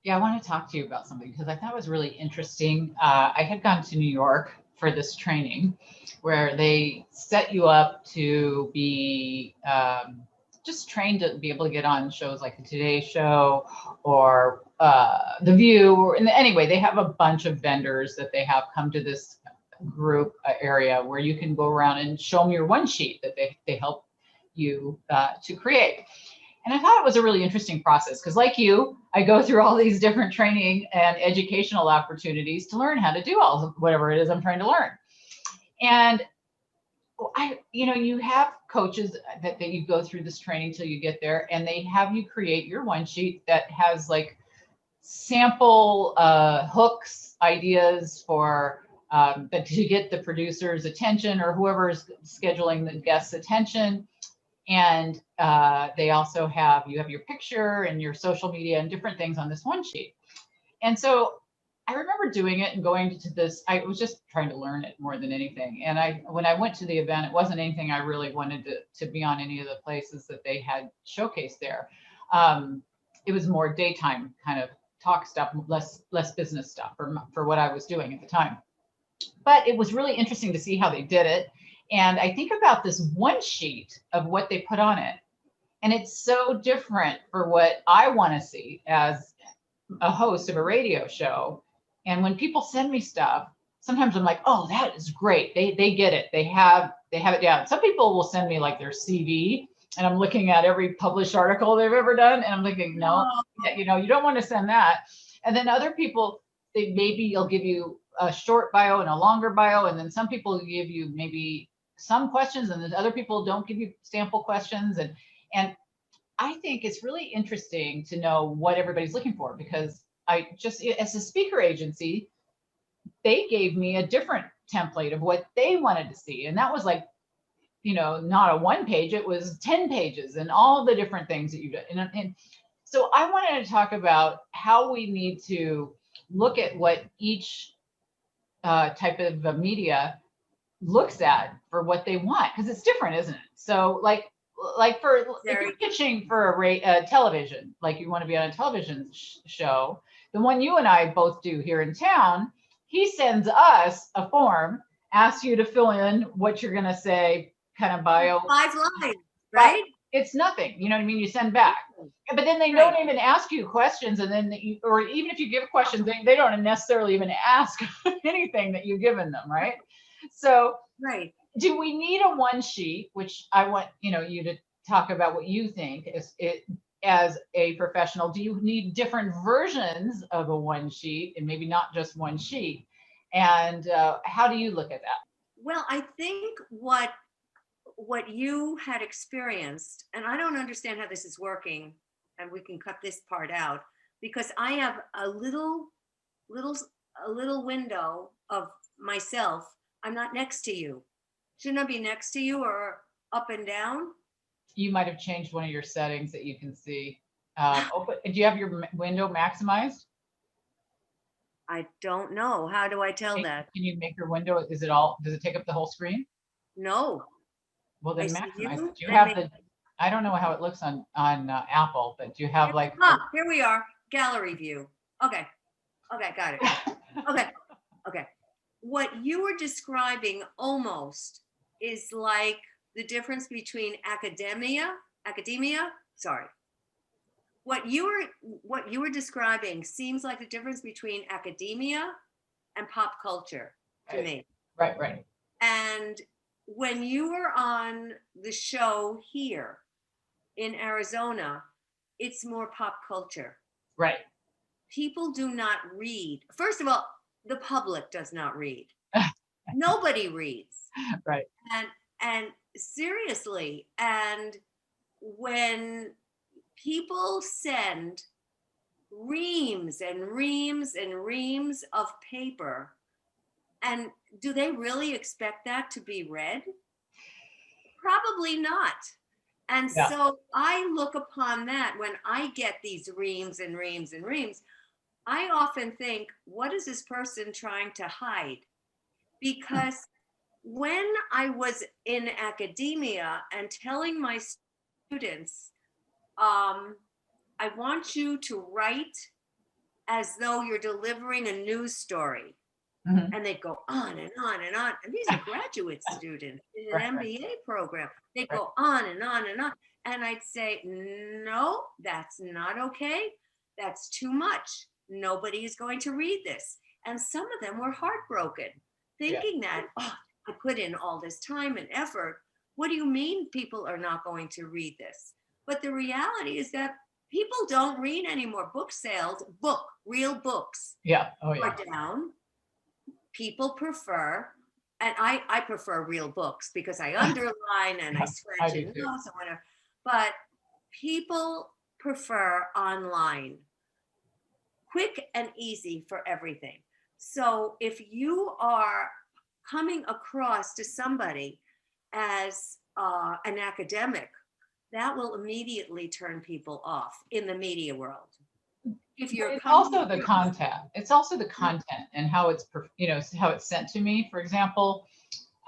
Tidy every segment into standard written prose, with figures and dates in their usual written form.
Yeah, I want to talk to you about something because I thought it was really interesting. I had gone to New York for this training where they set you up to be just trained to be able to get on shows like the Today Show or The View. And anyway, they have a bunch of vendors that they have come to this group area where you can go around and show them your one sheet that they help you to create. And I thought it was a really interesting process because, like you, I go through all these different training and educational opportunities to learn how to do all whatever it is I'm trying to learn. And you have coaches that you go through this training till you get there, and they have you create your one sheet that has like sample hooks, ideas for but to get the producer's attention or whoever is scheduling the guest's attention. And they also have, you have your picture and your social media and different things on this one sheet. And so I remember doing it and going to this, I was just trying to learn it more than anything. And when I went to the event, it wasn't anything I really wanted to be on any of the places that they had showcased there. It was more daytime kind of talk stuff, less business stuff for what I was doing at the time. But it was really interesting to see how they did it. And I think about this one sheet of what they put on it. And it's so different for what I want to see as a host of a radio show. And when people send me stuff, sometimes I'm like, oh, that is great. They get it. They have it down. Some people will send me like their CV, and I'm looking at every published article they've ever done, and I'm thinking, no, you don't want to send that. And then other people, they maybe you'll give you a short bio and a longer bio, and then some people give you maybe some questions, and then other people don't give you sample questions, and I think it's really interesting to know what everybody's looking for because I just, as a speaker agency, they gave me a different template of what they wanted to see. And that was like, not a one page, it was 10 pages and all the different things that you've done. And so I wanted to talk about how we need to look at what each type of media looks at for what they want because it's different, isn't it? So like for if you're pitching for a television, like you want to be on a television show, the one you and I both do here in town, he sends us a form, asks you to fill in what you're going to say, kind of bio. 5 lines, right? It's nothing, you know what I mean? You send back, but then they don't even ask you questions, and then or even if you give questions, they don't necessarily even ask anything that you've given them, right? So do we need a one sheet, which I want you to talk about what you think as a professional? Do you need different versions of a one sheet and maybe not just one sheet? And how do you look at that? Well, I think what you had experienced, and I don't understand how this is working, and we can cut this part out because I have a little window of myself. I'm not next to you. Shouldn't I be next to you or up and down? You might have changed one of your settings that you can see. Do you have your window maximized? I don't know. How do I tell that? Can you make your window? Does it take up the whole screen? No. Well, then maximize it. Do you have I don't know how it looks on Apple, but do you have like? Here we are, gallery view. Okay, got it. Okay. What you were describing almost is like the difference between academia. Sorry. What you were describing seems like the difference between academia and pop culture to me. Right. And when you were on the show here in Arizona, it's more pop culture. Right. People do not read. First of all, the public does not read. Nobody reads. Right. And seriously, and when people send reams and reams and reams of paper, and do they really expect that to be read? Probably not. And so I look upon that when I get these reams and reams and reams. I often think, what is this person trying to hide? Because when I was in academia and telling my students, I want you to write as though you're delivering a news story. Mhm. And they'd go on and on and on. And these are graduate students in an Right, right, MBA program. They right. go on and on and on. And I'd say, no, that's not okay. That's too much. Nobody is going to read this. And some of them were heartbroken, Yeah. thinking that, oh, I put in all this time and effort. What do you mean people are not going to read this? But the reality is that people don't read anymore. Book sales, real books Yeah. Oh, yeah. are down. People prefer, and I prefer real books because I underline and I Yeah, I scratch do in too. notes and whatever. But people prefer online, quick and easy for everything. So if you are coming across to somebody as an academic, that will immediately turn people off in the media world. If But you're it's coming also the across, content. It's also the content and how it's, how it's sent to me, for example.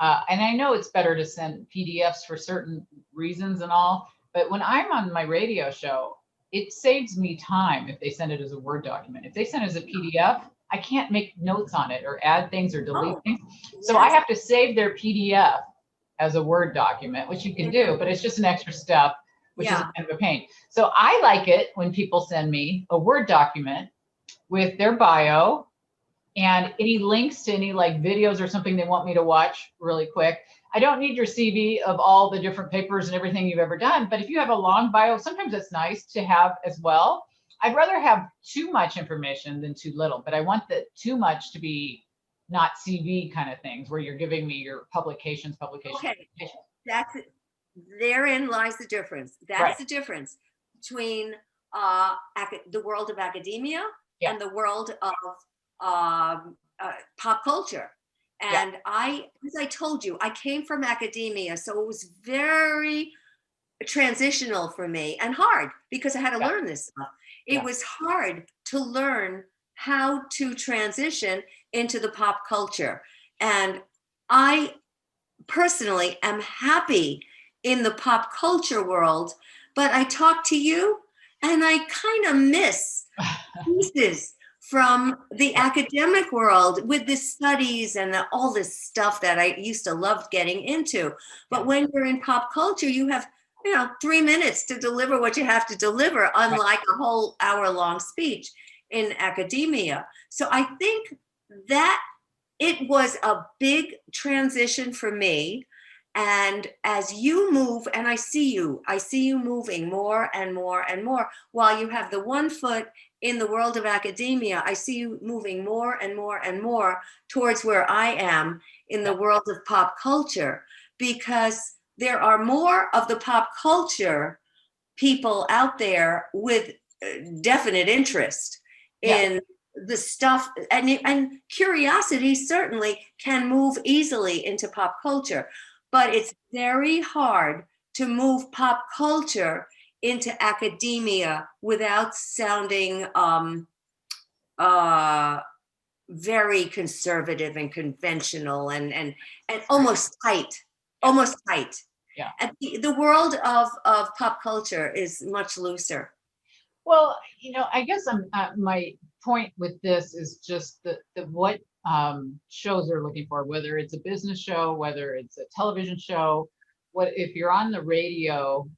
And I know it's better to send PDFs for certain reasons and all, but when I'm on my radio show, it saves me time if they send it as a Word document. If they send it as a PDF, I can't make notes on it or add things or delete oh, things. So I yes, have to save their PDF as a Word document, which you can do, but it's just an extra step, which is yeah, kind of a pain. So I like it when people send me a Word document with their bio and any links to any like videos or something they want me to watch really quick. I don't need your CV of all the different papers and everything you've ever done, but if you have a long bio, sometimes it's nice to have as well. I'd rather have too much information than too little, but I want the too much to be not CV kind of things where you're giving me your publications, okay. publications. That's therein lies the difference. Right. That's the difference between the world of academia Yeah. and the world of pop culture. Yeah. And as I told you, I came from academia, so it was very transitional for me and hard because I had to Yeah. learn this stuff. It Yeah. was hard to learn how to transition into the pop culture. And I personally am happy in the pop culture world, but I talk to you and I kind of miss pieces from the academic world with the studies and all this stuff that I used to love getting into. But Yeah. when you're in pop culture, you have 3 minutes to deliver what you have to deliver, Right. unlike a whole hour-long speech in academia. So I think that it was a big transition for me. And as you move, and I see you moving more and more and more, while you have the one foot in the world of academia, I see you moving more and more and more towards where I am in the Yeah. world of pop culture, because there are more of the pop culture people out there with definite interest Yeah. in the stuff, and curiosity certainly can move easily into pop culture, but it's very hard to move pop culture into academia without sounding uh, very conservative and conventional and Yeah. almost tight. Yeah. And the world of pop culture is much looser. Well, I guess my point with this is just the what shows they're looking for, whether it's a business show, whether it's a television show, what if you're on the radio.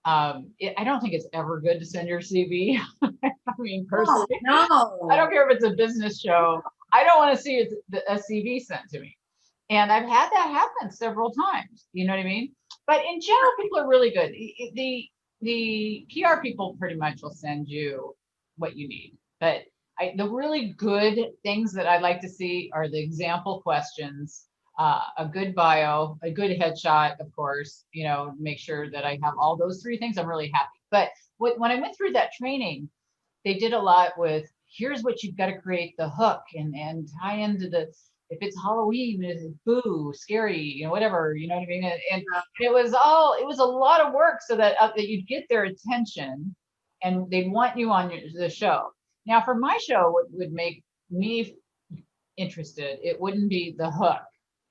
I don't think it's ever good to send your CV. I mean, Oh personally, I don't no. care if it's a business show. I don't want to see a CV sent to me. And I've had that happen several times. You know what I mean? But in general, people are really good. The PR people pretty much will send you what you need. But the really good things that I like to see are the example questions, a good bio, a good headshot, of course, make sure that I have all those three things. I'm really happy. But when I went through that training, they did a lot with here's what you've got to create the hook and tie into the if it's Halloween, it's boo, scary, whatever, you know what I mean? And it was a lot of work so that you'd get their attention and they'd want you on the show. Now, for my show, what would make me interested, it wouldn't be the hook.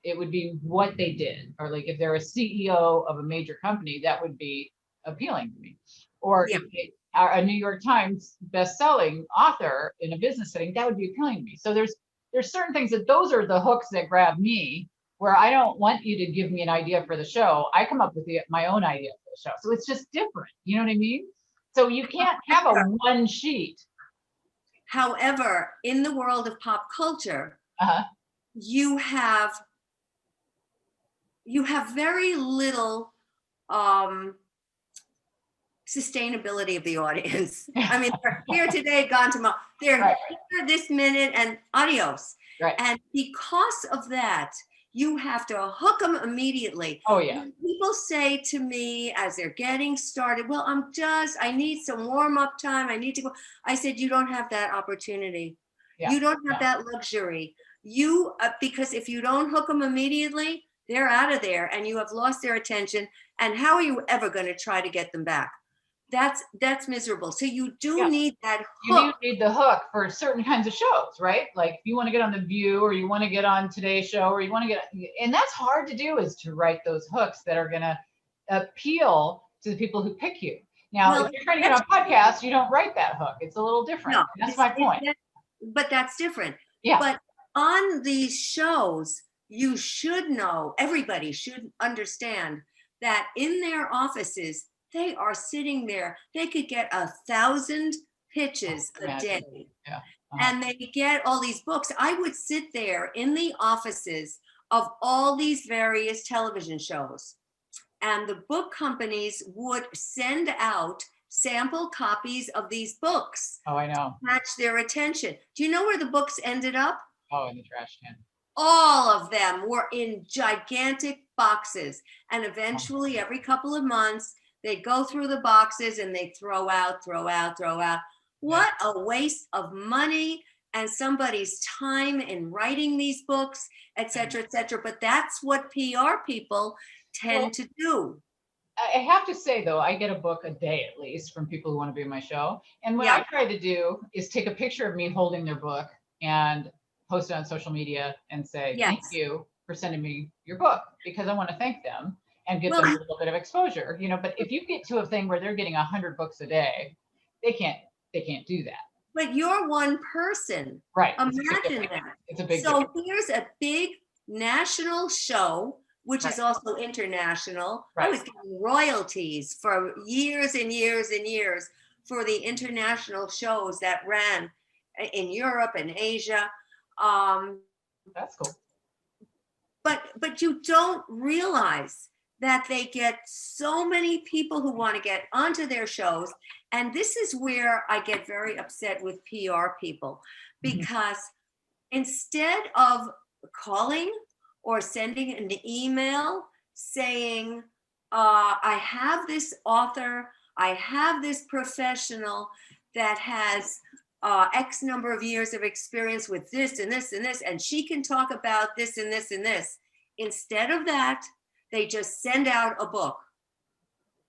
It would be what they did. Or like if they're a CEO of a major company, that would be appealing to me. Or Yeah. a New York Times best-selling author in a business setting, that would be appealing to me. So there's certain things that those are the hooks that grab me, where I don't want you to give me an idea for the show. I come up with my own idea for the show. So it's just different. You know what I mean? So you can't have a one sheet. However, in the world of pop culture, you have very little sustainability of the audience. I mean, they're here today, gone tomorrow. They're here this minute and adios. Right. And because of that, you have to hook them immediately. Oh, yeah. When people say to me as they're getting started, well, I need some warm up time. I need to go. I said, you don't have that opportunity. Yeah. You don't have that luxury. Because if you don't hook them immediately, they're out of there and you have lost their attention. And how are you ever going to try to get them back? That's miserable. So you do need that hook. You need the hook for certain kinds of shows, right? Like if you want to get on The View, or you want to get on Today's Show, or you want to get, and that's hard to do, is to write those hooks that are going to appeal to the people who pick you. Now, if you're trying to get on a podcast, you don't write that hook. It's a little different. No, that's my point. But that's different. Yeah. But on these shows, you should know, everybody should understand that in their offices, they are sitting there. They could get 1,000 pitches a day. Yeah. And they get all these books. I would sit there in the offices of all these various television shows, and the book companies would send out sample copies of these books. Oh, I know. Catch their attention. Do you know where the books ended up? Oh, in the trash can. All of them were in gigantic boxes. And eventually, every couple of months, they go through the boxes and they throw out. What a waste of money and somebody's time in writing these books, et cetera, et cetera. But that's what PR people tend to do. I have to say, though, I get a book a day at least from people who want to be on my show. And what I try to do is take a picture of me holding their book and post it on social media and say, thank you for sending me your book, because I want to thank them and get them a little bit of exposure, But if you get to a thing where they're getting 100 books a day, they can't do that. But you're one person. Right. Imagine that. It's a big So here's a big national show, which is also international. I was getting royalties for years and years and years for the international shows that ran in Europe and Asia. That's cool. But you don't realize that they get so many people who want to get onto their shows. And this is where I get very upset with PR people, because instead of calling or sending an email saying, I have this author, I have this professional that has X number of years of experience with this and this and this, and she can talk about this and this and this. Instead of that, they just send out a book.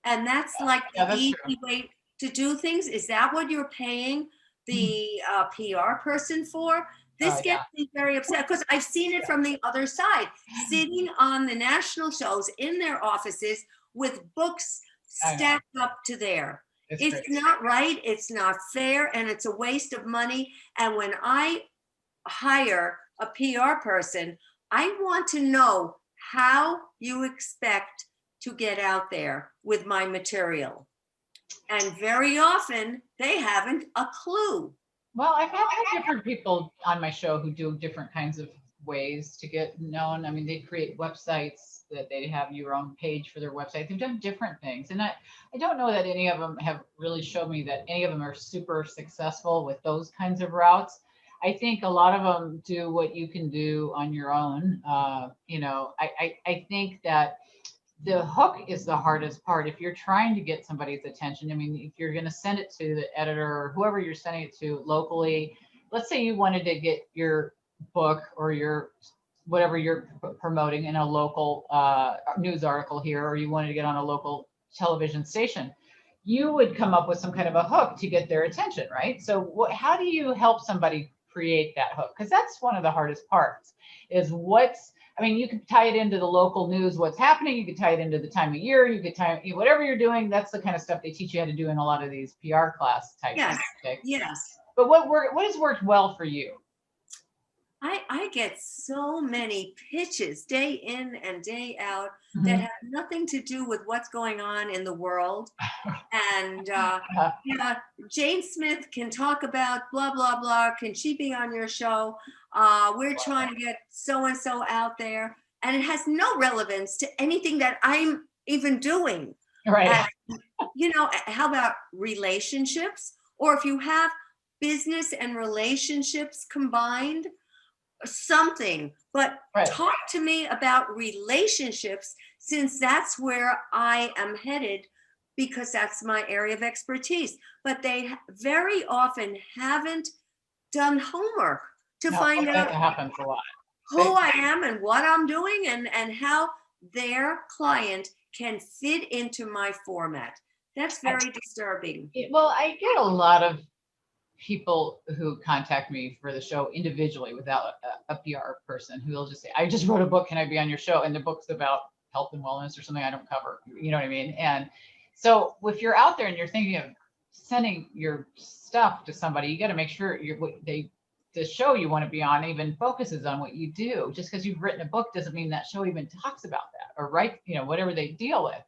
And that's like the easy way to do things. Is that what you're paying the PR person for? This gets me very upset, because I've seen it from the other side, sitting on the national shows in their offices with books stacked up to there. It's not right. It's not fair. And it's a waste of money. And when I hire a PR person, I want to know how you expect to get out there with my material. And very often they haven't a clue. Well, I've had different people on my show who do different kinds of ways to get known. I mean, they create websites that they have your own page for their website. They've done different things. And I don't know that any of them have really showed me that any of them are super successful with those kinds of routes. I think a lot of them do what you can do on your own. I think that the hook is the hardest part. If you're trying to get somebody's attention, I mean, if you're going to send it to the editor or whoever you're sending it to locally, let's say you wanted to get your book or your whatever you're promoting in a local news article here, or you wanted to get on a local television station, you would come up with some kind of a hook to get their attention, right? So how do you help somebody create that hook? Because that's one of the hardest parts, is I mean, you could tie it into the local news, what's happening. You could tie it into the time of year. You could tie whatever you're doing. That's the kind of stuff they teach you how to do in a lot of these PR class type Yes. things. Yes. But what has worked well for you? I get so many pitches day in and day out that Mhm. have nothing to do with what's going on in the world. And Uh, yeah, Jane Smith can talk about blah blah blah. Can she be on your show? We're trying to get so and so out there, and it has no relevance to anything that I'm even doing. right. And how about relationships? Or if you have business and relationships combined, something, but Right. talk to me about relationships, since that's where I am headed, because that's my area of expertise. But they very often haven't done homework to No, find that out happens a lot. who I am and what I'm doing, and how their client can fit into my format. That's very disturbing. Well, I get a lot of people who contact me for the show individually without a PR person who will just say, I just wrote a book, can I be on your show? And the book's about health and wellness or something I don't cover, you know what I mean? And so if you're out there and you're thinking of sending your stuff to somebody, you got to make sure the show you want to be on even focuses on what you do. Just because you've written a book doesn't mean that show even talks about that or write, whatever they deal with.